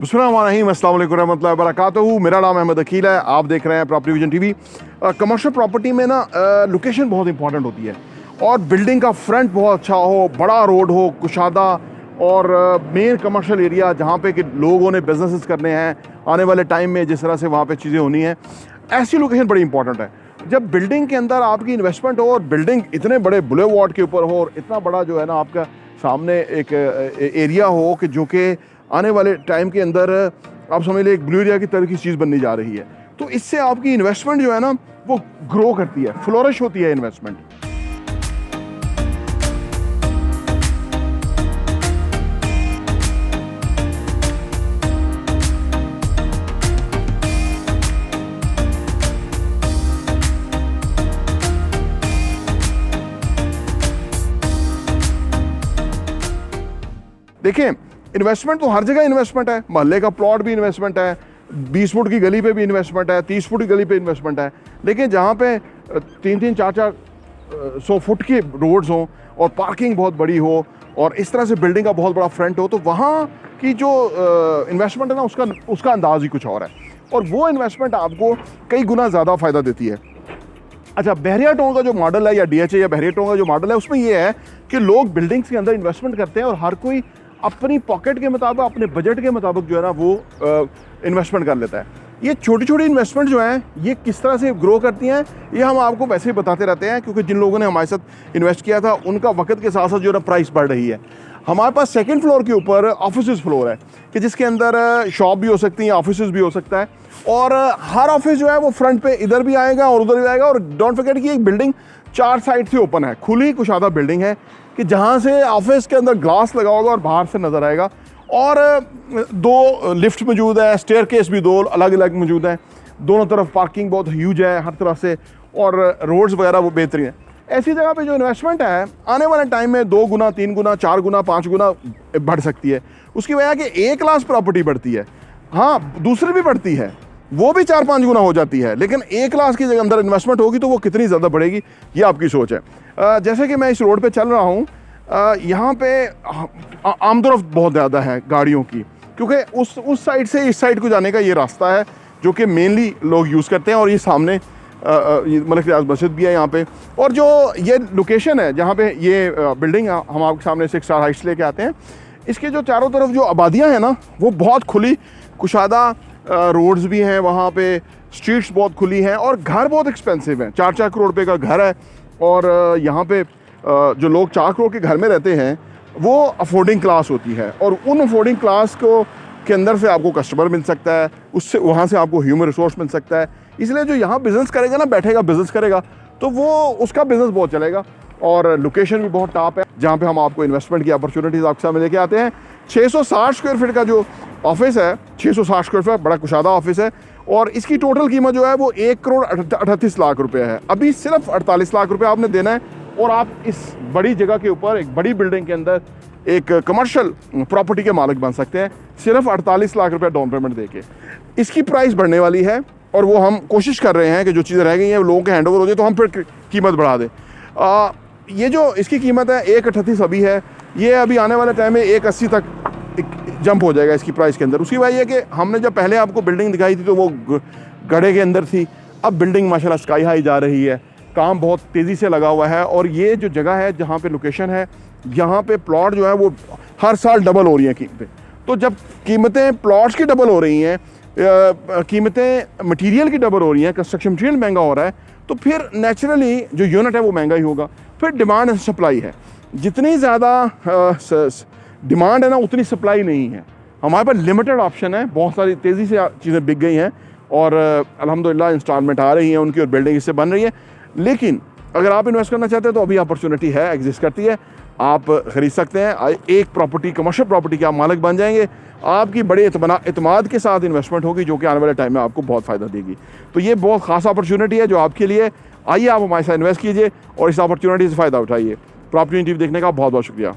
अस्सलाम वालेकुम रहमतुल्लाहि व बरकातहू। मेरा नाम अहमद अकील है, आप देख रहे हैं property vision TV. Commercial property में ना लोकेशन बहुत इंपॉर्टेंट होती है और बिल्डिंग का फ्रंट बहुत अच्छा हो, बड़ा रोड हो, कुशादा और मेन कमर्शियल एरिया जहाँ पे कि लोगों ने बिजनेसेस करने हैं आने वाले टाइम में, जिस तरह से वहाँ पे चीज़ें होनी हैं, ऐसी लोकेशन बड़ी इंपॉर्टेंट है। जब बिल्डिंग के अंदर आपकी इन्वेस्टमेंट हो और बिल्डिंग इतने बड़े बुलेवार्ड के ऊपर हो और इतना बड़ा जो है ना आपका सामने एक एरिया हो कि जो कि आने वाले टाइम के अंदर आप समझ लीजिए एक ब्लू एरिया की तरह की चीज़ बनने जा रही है, तो इससे आपकी इन्वेस्टमेंट जो है ना वो ग्रो करती है, फ्लोरिश होती है इन्वेस्टमेंट। देखिए, इन्वेस्टमेंट तो हर जगह इन्वेस्टमेंट है। मोहल्ले का प्लॉट भी इन्वेस्टमेंट है, 20 फुट की गली पे भी इन्वेस्टमेंट है, 30 फुट की गली पे इन्वेस्टमेंट है। लेकिन जहाँ पे 3-3, 4-4 100 फुट की रोड्स हों और पार्किंग बहुत बड़ी हो और इस तरह से बिल्डिंग का बहुत बड़ा फ्रंट हो, तो वहाँ की जो इन्वेस्टमेंट है ना उसका अंदाज़ ही कुछ और है और वो इन्वेस्टमेंट आपको कई गुना ज़्यादा फ़ायदा देती है। अच्छा, बहरिया टाउन का जो मॉडल है या DHA या बहरिया टाउन का जो मॉडल है, उसमें ये है कि लोग बिल्डिंग्स के अंदर इन्वेस्टमेंट करते हैं और हर कोई अपनी पॉकेट के मुताबिक, अपने बजट के मुताबिक जो है ना वो इन्वेस्टमेंट कर लेता है। ये छोटी छोटी इन्वेस्टमेंट जो हैं ये किस तरह से ग्रो करती हैं, ये हम आपको वैसे ही बताते रहते हैं, क्योंकि जिन लोगों ने हमारे साथ इन्वेस्ट किया था उनका वक्त के साथ साथ जो है ना प्राइस बढ़ रही है। हमारे पास सेकंड फ्लोर के ऊपर ऑफिस फ्लोर है कि जिसके अंदर शॉप भी हो सकती है, ऑफिस भी हो सकता है और हर ऑफिस जो है वो फ्रंट पे इधर भी आएगा और उधर भी आएगा। और डोंट फॉरगेट कि एक बिल्डिंग 4 साइड से ओपन है, खुली कुशादा बिल्डिंग है कि जहाँ से ऑफिस के अंदर ग्लास लगा होगा और बाहर से नज़र आएगा। और 2 लिफ्ट मौजूद है, स्टेयरकेस भी 2 अलग अलग मौजूद हैं, दोनों तरफ पार्किंग बहुत ह्यूज है हर तरफ से और रोड्स वगैरह वो बेहतरीन है। ऐसी जगह पे जो इन्वेस्टमेंट है आने वाले टाइम में 2 गुना, 3 गुना, 4 गुना, 5 गुना बढ़ सकती है। उसकी वजह कि A क्लास प्रॉपर्टी बढ़ती है, हाँ दूसरी भी बढ़ती है, वो भी 4-5 गुना हो जाती है, लेकिन A क्लास की जगह अंदर इन्वेस्टमेंट होगी तो वो कितनी ज़्यादा बढ़ेगी, ये आपकी सोच है। जैसे कि मैं इस रोड पे चल रहा हूँ, यहाँ पे आमदोरफ्त बहुत ज़्यादा है गाड़ियों की, क्योंकि उस साइड से इस साइड को जाने का ये रास्ता है जो कि मेनली लोग यूज़ करते हैं। और ये सामने मलिक रियाज मस्जिद भी है यहाँ पे, और जो ये लोकेशन है जहाँ पे ये बिल्डिंग हम आपके सामने 6 स्टार हाइट्स लेके आते हैं, इसके जो चारों तरफ जो आबादियाँ हैं ना वो बहुत खुली कुशादा रोड्स भी हैं, वहाँ पे स्ट्रीट्स बहुत खुली हैं और घर बहुत एक्सपेंसिव हैं। 4-4 करोड़ रुपए का घर है और यहाँ पे जो लोग 4 करोड़ के घर में रहते हैं वो अफोर्डिंग क्लास होती है और उन अफोर्डिंग क्लास को के अंदर से आपको कस्टमर मिल सकता है, उससे वहाँ से आपको ह्यूमन रिसोर्स मिल सकता है। इसलिए जो यहाँ बिज़नेस करेगा ना, बैठेगा बिज़नेस करेगा, तो वो उसका बिज़नेस बहुत चलेगा। और लोकेशन भी बहुत टॉप है जहाँ पे हम आपको इन्वेस्टमेंट की अपॉर्चुनिटीज़ आपके सामने लेके आते हैं। 660 स्क्वायर फीट का जो ऑफिस है, 660 स्क्वायर फीट बड़ा कुशादा ऑफिस है और इसकी टोटल कीमत जो है वो 1 करोड़ 38 लाख रुपये है। अभी सिर्फ 48 लाख रुपये आपने देना है और आप इस बड़ी जगह के ऊपर एक बड़ी बिल्डिंग के अंदर एक कमर्शियल प्रॉपर्टी के मालिक बन सकते हैं, सिर्फ 48 लाख रुपये डाउन पेमेंट देके। इसकी प्राइस बढ़ने वाली है और वो हम कोशिश कर रहे हैं कि जो चीज़ें रह गई हैं लोगों के हैंडओवर हो जाए तो हम फिर कीमत बढ़ा दें। ये जो इसकी कीमत है 138 अभी है, ये अभी आने वाले टाइम में 180 तक जंप हो जाएगा इसकी प्राइस के अंदर। उसकी वजह यह कि हमने जब पहले आपको बिल्डिंग दिखाई थी तो वो गड्ढे के अंदर थी, अब बिल्डिंग माशाल्लाह स्काई हाई जा रही है, काम बहुत तेज़ी से लगा हुआ है और ये जो जगह है जहाँ पे लोकेशन है, यहाँ पे प्लॉट जो है वो हर साल डबल हो रही हैं कीमतें। तो जब कीमतें प्लॉट्स की डबल हो रही हैं, कीमतें मटेरियल की डबल हो रही हैं, कंस्ट्रक्शन मटेरियल महंगा हो रहा है, तो फिर नेचुरली जो यूनिट है वो महंगा ही होगा। फिर डिमांड एंड सप्लाई है, जितनी ज़्यादा डिमांड है ना उतनी सप्लाई नहीं है। हमारे पास लिमिटेड ऑप्शन है, बहुत सारी तेज़ी से चीज़ें बिक गई हैं और अल्हम्दुलिल्लाह इंस्टॉलमेंट आ रही हैं उनकी और बिल्डिंग इससे बन रही है। लेकिन अगर आप इन्वेस्ट करना चाहते हैं तो अभी अपॉर्चुनिटी है, एग्जिस्ट करती है, आप ख़रीद सकते हैं। एक प्रॉपर्टी, कमर्शियल प्रॉपर्टी के आप मालिक बन जाएंगे, आपकी बड़े एतमाद के साथ इन्वेस्टमेंट होगी जो कि आने वाले टाइम में आपको बहुत फ़ायदा देगी। तो ये बहुत ख़ास अपॉर्चुनिटी है जो आपके लिए। आइए आप हमारे साथ इन्वेस्ट कीजिए और इस अपॉर्चुनिटी से फ़ायदा उठाइए। प्रॉपर्टी टीवी देखने का बहुत बहुत शुक्रिया।